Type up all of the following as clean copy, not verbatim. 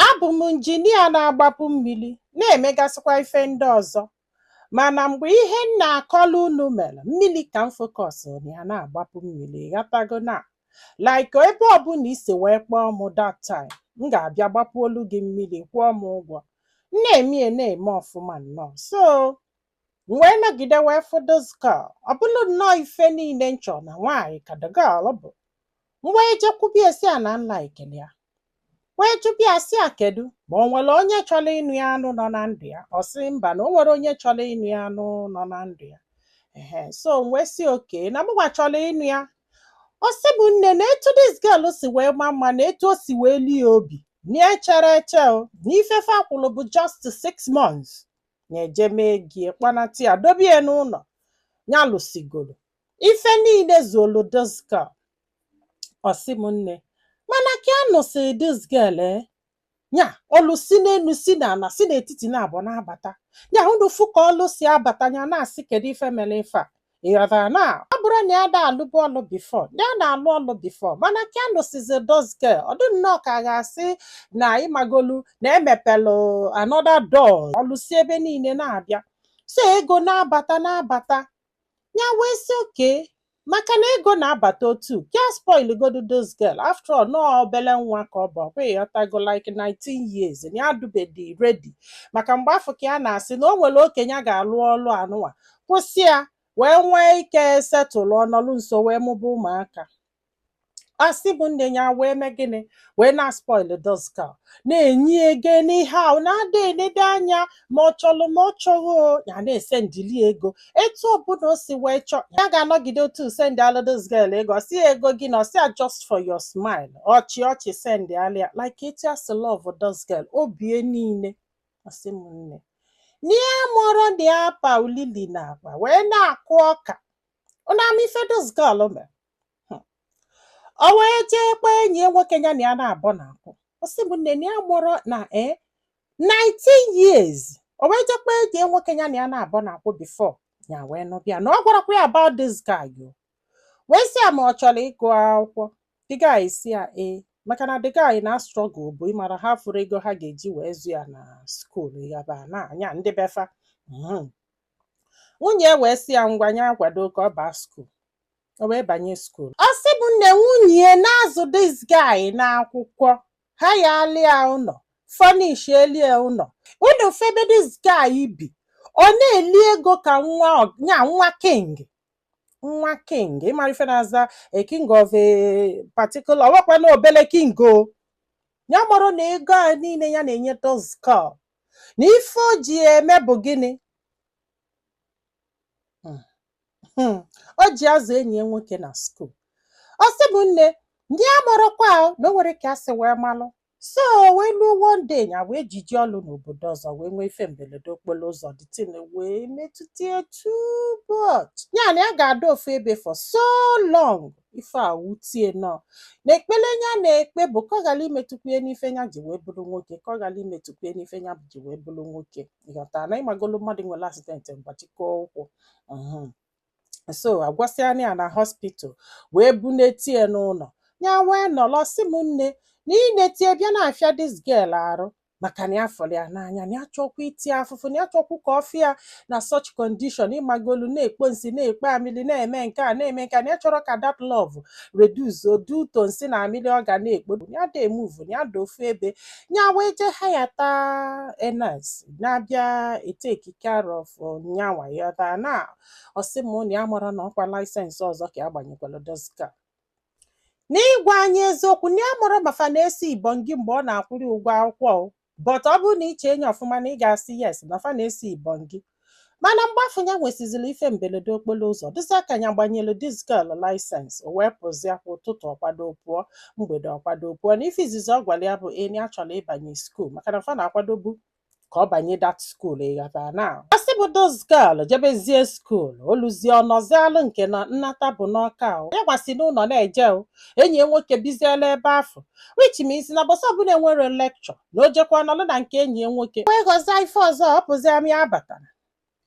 Abụ m injinia na-agbapụ mmiri na-emegasịkwa ife ndị ọzọ, mana mgbe ihe m na-akọlụ unu mere mmiri ka m focus na ya na-agbapụ mmiri, ghọtago na like ebe ọbụla isi wee kpọọ m that time m ga-abịa gbapụolu gị mmiri kwụọ m ụgwọ. Na-eme na-eme ọfụma nnọọ. So wee nọgide wee fụ this girl, ọ bụrụ nnọọ ife niile m chọrọ na nwaanyị ka the girl bụ. M wee jekwubie si a na nla ekele ya, wee jụbịa sị a kedu ma o nwere onye chọrọ ịnụ ya anụ nọ na ndụ ya. Ọ sị mba na o nwere onye chọrọ ịnụ ya anụ nọ na ndụ ya. So wee sị oke na mụnwa chọrọ ịnụ ya. Ọ sị bụ nne na etu this girl si wee maa mma na etu o si wee lie obi na echere eche o na ifefe akwụrụ bụ just 6 months na-eje mee gị kpanata ya dobie n'ụlọ ya lụsigoro ife niile zolu this girl. Ọ sị m nne mana ka anụsị this girl nya olu si n'enu si n'ala si n'etiti na-abụ na-abata ya unu fụ ka olu si abata ya na-asị kedu ife mere ife a. Ịghọtara na ọ bụrụ na ya da alụbụ ọlụ before ya na-alụ ọlụ before, mana ka anụsịzi this girl ọ dị nnọọ ka a ga-asị na ịmagolu na emepelụ another door ọlụsi ebe niile na-abịa. So ego na-abata ya wee sị oke maka na ego na-abata otu ka spoil godu this girl. After all nọọ obele nwa ka ọ bụ ọkwa ịghọtago like 19 years na ya adụbedi ready maka mgbe afọ ka ya na-asị na o nwere okenye a ga-alụ ọlụ anụwa kwụsị ya wee nwee ike setụlụ ọnọlụ nso wee mụba ụmụaka. Asị bụ nne ya wee mee gịnị wee na spoil this girl na-enye ego n'ihe ahụ na-ada enede anya ma ọ chọrọ ma ọ chọghị ya na-ese ndili ego etu ọbụla o si wee chọọ ya ga-anọgide otu send alụ this girl ego ọ sị ego gị na ọ sị just for your smile ọchị send alịa like etu ya si love this girl obie niile. Asị m nne n'ihe mụrụ dị apa ulili na akpa wee na-akụ ọka ụna ama ife this girl mere. O wee jee kpọọ enyi ya nwoke ya na ya na-abụ na-akwụ. Ọ sị bụ nne na ya mụrụ na 19 years o wee jee kpọọ enyi ya nwoke ya na ya na-abụ na-akwụ before ya wee nụbịa na ọ gwarakwa ya about this guy yo. Wee sị ya ma ọ chọrọ ịgụ akwụkwọ. The guy si ya maka na the guy na struggle bụ ịmara ha fụrụ ego ha ga-eji wee zụ ya na school yaba na anya ndị befa. Nwunye wee sị ya ngwa ya kwado ka ọ baa school. O wee banye school. Ọ sị bụ nne nwunye na-azụ this guy n'akwụkwọ ha ya alịa ụlọ furnish elie ụlọ unu febe this guy bi ọ na-eli ego ka nwa king ịmara ife na-aza a king of a particular ọwakwa na obele king o ya mụrụ na ego a niile ya na-enye this girl na ife o ji eme bụ gịnị o ji azụ enyi ya nwoke na school. Ọ sị bụ nne ndị a mụrụkwa na o nwere ka asị wee malụ. So wee luo one day ya wee jiji ọlụ n'obodo ọzọ wee nwee ife mberede okporo ụzọ dịtin wee metụta too much ya na ya ga-ada ofu ebe for so long ife a wutie nọ na ekpele ya na-ekpe bụ ka ọ ghara imetụkwa n'ife ya ji wee bụrụ nwoke ka ọ ghara imetụkwa n'ife ya ji wee bụrụ nwoke. Ịghọtara na ịmagolu mmadụ nwere accident mgbachikọ ụkwụ. So agwasịa ya na hospital wee bunetie n'ụlọ ya wee nọrọ. Sị m nne na inetie bịa na-afịa this girl arụ maka na ya fọrọ ya n'anya na ya chọkwa iti afụfụ na ya chọkwa ka ọ fịa na such condition ịmagolu na-ekpo nsị na-ekpe amịlị na-eme nke a na-eme nke a na ya chọrọ ka that love reduce oduto nsị na amịlị ọ ga na-ekpo ya da emuvu ya da ofu ebe ya wee jee ha ya taa enas na-abịa eteki care of nyanwa ya taa na ọsị m na ya mara na ọkwa laịsensị ọzọ ka ya gbanyekwara doska. N'ịgwa anyị eziokwu na ya mara mafa na-esi Ibonyi mgbe ọ na-akwụrị ụgwọ akwụkwọ but ọ bụrụ na iche enye ọfụma na ị ga-asị yes na fa na-esi Ibonyi mana mgbafu ya nwesizili ife mberede okporo ụzọ dịza ka ya gbanyelu this girl laịsensị o wee pụzia kwa ụtụtụ ọkwado pụọ mgbede ọkwado pụọ na ife izizi ọ gwara ya bụ enyi a chọrọ ịbanye skuul maka na fa na-akwadobu ka ọ banye that school. Ịghọtara na asị bụ this girl jebezie school oluzie ọnọzialụ nke na nnata bụ n'ọka ya gwasị n'ụlọ na-eje enyi nwoke biziela ebe afọ which means na bọsọ ọbụla enwere lecture na o jekwa nọlụ na nke enyi nwoke wee gọzie ife ọzọ ọ pụzi amị abatara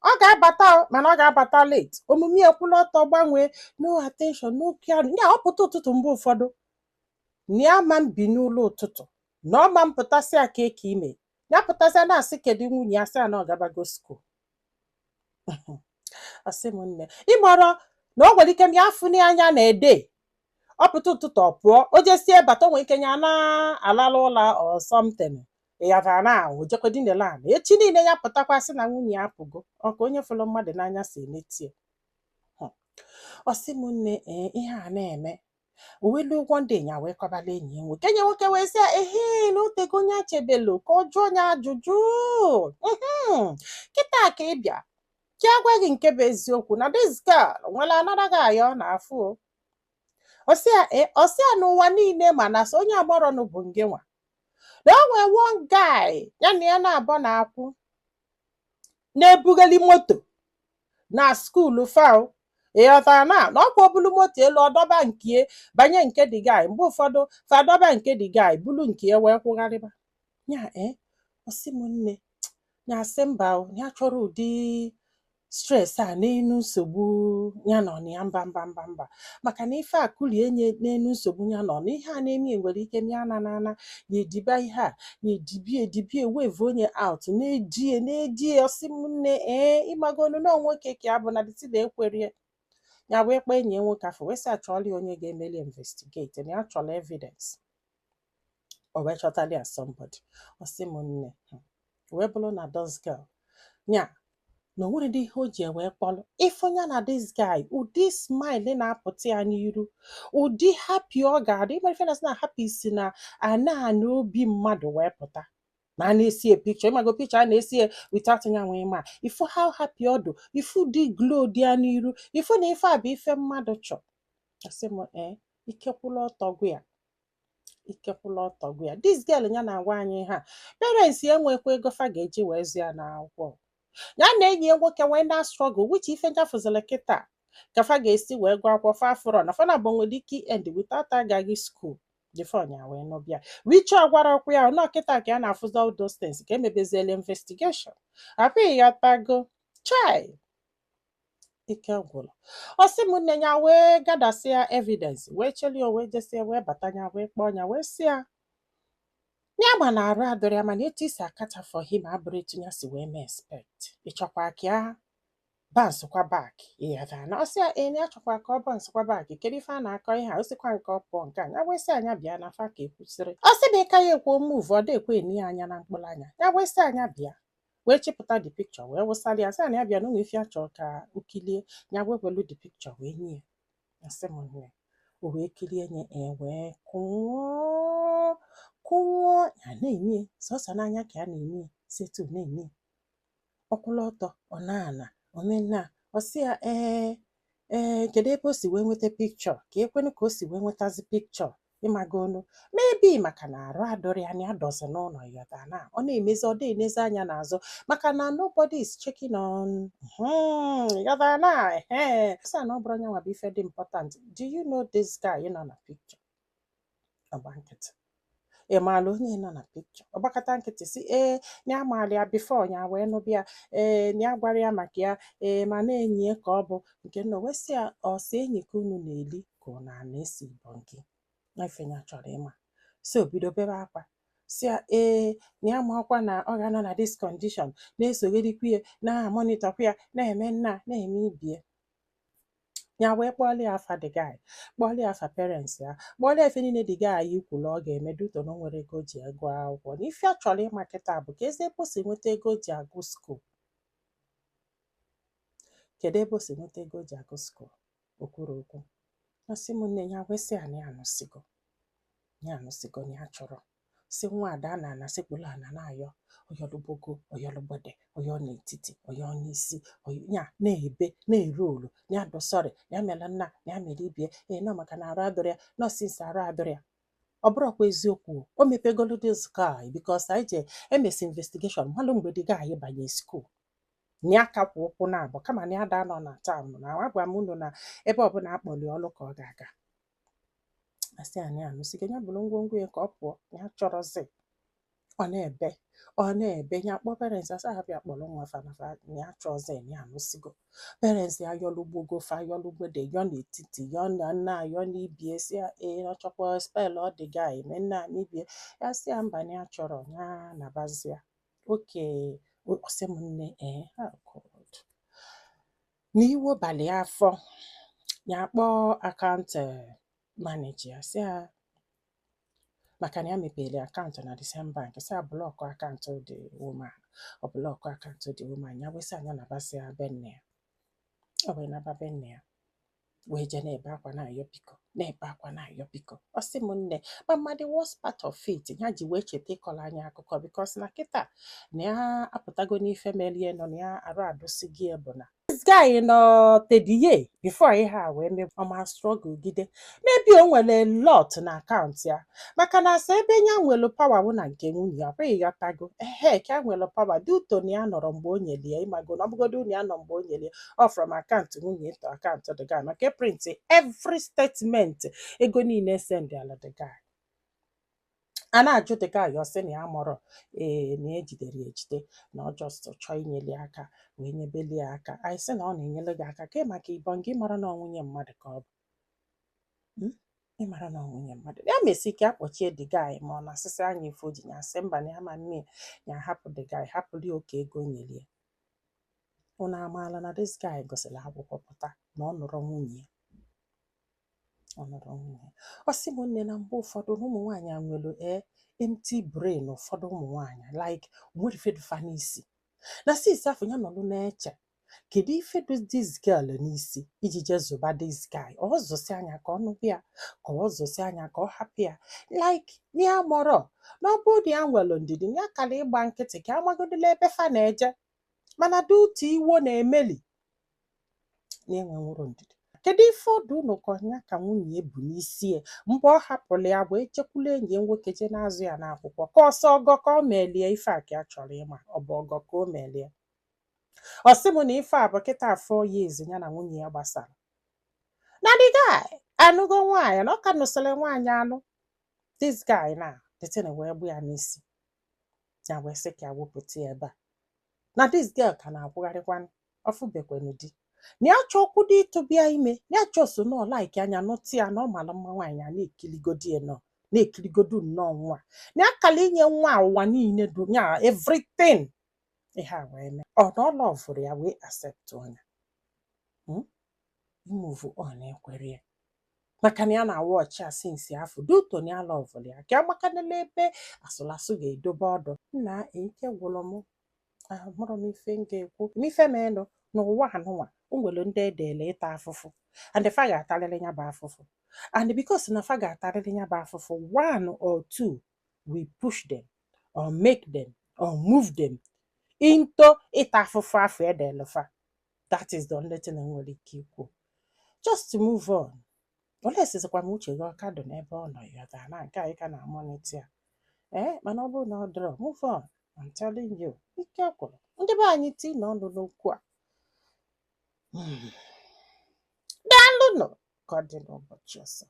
ọ ga-abata mana ọ ga-abata late omume ekwula ọtọ gbanwee no attention no care ya ọ pụta ụtụtụ mgbe ụfọdụ na ya ma mbi n'ụlọ ụtụtụ na ọ ma mpụtasị a ka eke ime ya pụtasịa na-asị kedu nwunye ya sị a na ọ gabago skuul. Asị m nne ịmọrọ na o nwere ike m ya afụni anya na ede ọ pụta ụtụtụ ọ pụọ o jesie bata o nwere ike ya na-alala ụla or something ịyava na o jekodinele ala echi niile ya pụtakwasị na nwunye ya apụgo ọka onye fụrụ mmadụ n'anya si enetie. Ọsị m nne ihe a na-eme owelu ụgwọ ndị nya wee kọbala enyi ya nwoke enyi nwoke wee sị ehe na otego onye achebelu ka ọ jụọ onye ajụjụ kịta ka ị bịa ka agwa gị nke bụ eziokwu na this girl nwere anara gị ayọ na afụ ọsịa n'ụwa niile mana so onye agbọrọnụ bụ nge nwa na o nwee one guy ya na ya na-abọ na akwụ na-ebugheli moto na skuulu fao ịghọtara na ọkwa obulu moto elu ọdọba nke banye nke dị guy mgbe ụfọdụ fadọba nke dị guy bulu nke wee kwụgharịba ya ọsị m nne ya asị mba ya chọrọ ụdị stress a n'enu nsogbu ya nọ na ya mba maka na ife a kulie nye n'enu nsogbu ya nọ na ihe a na-eme nwere ike ya na ya ediba ihe a ya edibie wave onye out na-ejie ọsị m nne ịmagonu na nwoke ka ya bụ na dịtị na ekwerie ya wee kpọọ enyi ya nwoke afọ wee sị achọọla onye ga-emeli investigate na ya chọrọ evidence o wee chọtali ya somebody ọsị m nne wee bụrụ na those girl nya na onwere dị ihe o ji wee kpọrọ ifonya na this guy ụdị smile na-apụta ya n'iru ụdị happy ọ ga-adị imerefenas na happy si na ana obi mmadụ wee pụta ma a na-esi picture ịmago picture a na-esi without ya nwee ma ifu how happy ọ dị ifu dị glow dị ya n'iru ifu na ife a bụ ife mmadụ chọ. Asị m ikekwula ọtọgwu ya this girl ya na-agwa anyị ha parents ya nwekwa ego fa ga-eji wee zi ya n'akwụkwọ ya na enyi ya nwoke wee na struggle which ife njafụzila kịta ka fa ga-esi wee gụọ akwụkwọ fa afụrọ na fa na-abụ nwere ike end without agaghị skuul dịfọnya wee nọbịa wiche ọgwara ọkwụ ya nọ kịta ka ya na-afụzi all those things ka emebeziela investigation apịghị ya tago chai ike gwụrụ. Ọsị m nne ya wee gadasịa evidence wee chelie wee jesie wee bata ya wee kpọọ ya wee sị ya ya ma na arụ adịrị ya mana etu isi akata for him abụrụ etu ya si wee mee expect ịchọkwa ka ya bansụkwa bak ịghara na ọsị ya ya chọkwa ka ọ bansụkwa bak kedu ife a na-akọ ihe a osikwa nke ọ pụọ nke a ya wee sị anya bịa na fa ka ekwusịrị ọsị na ịka ya ekwo move ọ dịkwa eni ya anya na mkpụrụ anya ya wee sị anya bịa wee chịpụta the picture wee wụsali ya sị na ya bịa na onwe ife ya chọrọ ka ukilie ya wee welu the picture wee nye ya sị m nne o wee kilie nye wee kụọ ya na-enye sọsọ n'anya ka ya na-enye setu na-enye ọkwụla ọtọ ọ na-ana omenna ọsị ya kedu ebe o si wee nweta pikchọ ka ekwenu ka o si wee nwetazi pikchọ ịmagonu maybe maka na arụ adọrọ ya na ya dọzi n'ụlọ ya na ọ na-emezi ọ na-enezi anya n'azụ maka na nobody is checking on yada na sị na ọ bụrụ anya nwa bụ ife dị important. Do you know this guy nọ na pikchọ? Ọgba nkịtị ị maala onye nọ na pikchọ ọgbakọta nkịtị si na amaala ya bifo ya wee nụbịa na ya gwara ya maka ya ma na-enyi ka ọ bụ nke nọ wee sị ya ọsị enyi ka unu na-eli ka ọ na-esi bụ nke ifenya chọrọ ịma si obido bebe akwa si ya na ya ma ọkwa na ọ ga-anọ na this condition na-esogherikwa ya na-amonitọkwa ya na-eme nna na-eme ibie ya wee kpọọlụ ya afa the guy kpọọlụ ya afa parents ya kpọọlụ ya efe niile the guy ikwulu ọ ga-eme duto na o nwere ego ji agụ akwụkwọ na ife a chọrọ ịma kịta bụ ka ezi ebe o si nweta ego ji agụ skuul kedu ebe o si nweta ego ji agụ skuul okwuru okwu ọsị m nne ya wee sị ya na ya anụsigo na ya chọrọ si nwa ada na anasịkpụlụ ana na-ayọ oyọlụgbogo oyọlụgbede oyọ n'etiti oyọ n'isi ya na-ebe na-ere olu ya dosọrị ya mere nna ya mere ibie nọ maka na arụ adọrọ ya nọsisi arụ adọrọ ya ọ bụrụkwa eziokwu o mepegolo this guy because anyị je emesi investigation malụ mgbe dị gaanyị banye skuul na ya kapụ ụkwụ na abụ kama na ya da nọ na taụn na agwa m unu na ebe ọbụla akpọli ọlụ ka ọ ga-aga asị anyị anụsigo ya bụrụ ngwongwo ya ka ọ pụọ ya chọrọzi ọ na-ebe ya kpọ parents asa ha bịa kpọrọ nwa fanafa ya chọzie ya anụsigo parents ya yọlugbogo fa yọlugbede yọ n'etiti yọ na nna yọ n'ibie si ya ọ chọkwa spell ọ dị ga eme nna n'ibie ya si ya mba na ya chọrọ ya nabazia oke ọsị m nne God n'iwu balị afọ ya kpọọ akaụntụ manager si ya maka na ya mepere akaụntụ na the same bank si ya blọkụ akaụntụ dị woman ọ blọkụ akaụntụ dị woman ya wesị anya nabasị ya be nne ya ọ wee naba be nne ya wee je na-ebe akwa na-ayọ biko na-ebe akwa na-ayọ biko ọ sị m nne mama the worst part of it ya ji wee cheta ịkọrọ anyị akụkọ because na kịta na ya apụtago n'ife merie nọ na ya arụ adụsị gị bụ na this guy nọ 30 years before ihe a wee mee ọma struggle gide maybe o nwere lot na akaụntụ ya maka na asa ebe ya nwere pawa bụ na nke nwunye ya ọkweghị ghọtago ka ya nwere pawa dị ụtọ na ya nọrọ mgbe o nyere ya ịmago na ọbụgodo na ya nọ mgbe o nyere ya ọ from akaụntụ nwunye to akaụntụ the guy maka print every statement ego niile send ala the guy a na-ajụ the guy ọ sị na ya mụrụ na ejidere ya ejide na ọ just chọọ inyere aka wee nyebeli ya aka anyị sị na ọ na-enyere gị aka ka maka ịbọn gị mara na nwunye mmadụ ka ọ bụ ịmara na nwunye mmadụ ya mesi ka akpọchie the guy ma ọ na-asịsị anya ife o ji ya sị mba na ya ma nne ya hapụ the guy hapụli oke ego nyere ya unu amaala na this guy gosiri akwụkwọ pụta na ọ nụrụ nwunye ọ sị m nne na mgbe ụfọdụ ụmụ nwaanyị nwere empty brain ụfọdụ ụmụ nwaanyị like nwere fedufa n'isi na sis afọ ya nọlụ na-eche kedu ife dị this girl n'isi iji jee zụba this guy ọ zụsị anya ka ọ nụbụ ya ka ọ zụsị anya ka ọ hapụ ya like ya mọrọ na ọ bụrụ na ya nwere ndidi ya kara ịgba nkịtị ka amagodola ebe fa na-eje mana dị ụtụ iwo na-emeli na-enwe nwụrụ ndidi kedu ife ọdụ ụnụ ka ọnya ka nwunye ebu n'isi ya mgbe ọ hapụrụ ya wee chekwula enyi nwoke je n'azụ ya n'akwụkwọ ka ọsọ ọgọ ka ọ melie ife a ka a chọrọ ịma ọ bụ ọgọ ka o melie ọ sị m na ife a bụ kịta afọ ya ezi ya na nwunye ya gbasara na the guy anụgo nwaanyị na ọ ka nụsịrị nwaanyị anụ this guy na detin wee gbu ya n'isi ya wee sị ka ya wepụta ya ebe a na this girl ka na-akwụgharịkwa ọfụbekwanụ di na ya chọkwu dị ịtụbịa ime na ya chọso nọ like anya nụtụ ya na ọ mara mma nwaanyị a na-ekiligodo ya nọ na-ekiligodo nnọọ nwa na akala inye nwa ụwa niile du ya everything ihe a wee mee ọ na ọ lọvụrụ ya wee accept ọnya move on ekwere ya maka na ya na-awa ọchị a sinsi afọ duto na ya lọvụrụ ya ka agbakanela ebe asụlasụ ga-edobe ọdụ nna ike gwụrụ m mụrụ m ife m ga-ekwu ife menụ n'ụwa anụnwa o nwere ndị edele ịta afụfụ and fa ga-atarịrị ya bụ afụfụ and because na fa ga-atarịrị ya bụ afụfụ 1 or 2 we push them or make them or move them into ịta afụfụ afọ edele fa that is the only thing nwere ike ikwu just to move on olesizikwa m uche gị ọka dị n'ebe ọ nọ ya na nke anyị ka na-amoniti ya mana ọ bụrụ na ọ dịrọ move on I'm telling you ike ọkwụrụ ndị be anyị tii na ọnụ n'okwu a daalụnụ ka ọ dị n'ụbọchị ọzọ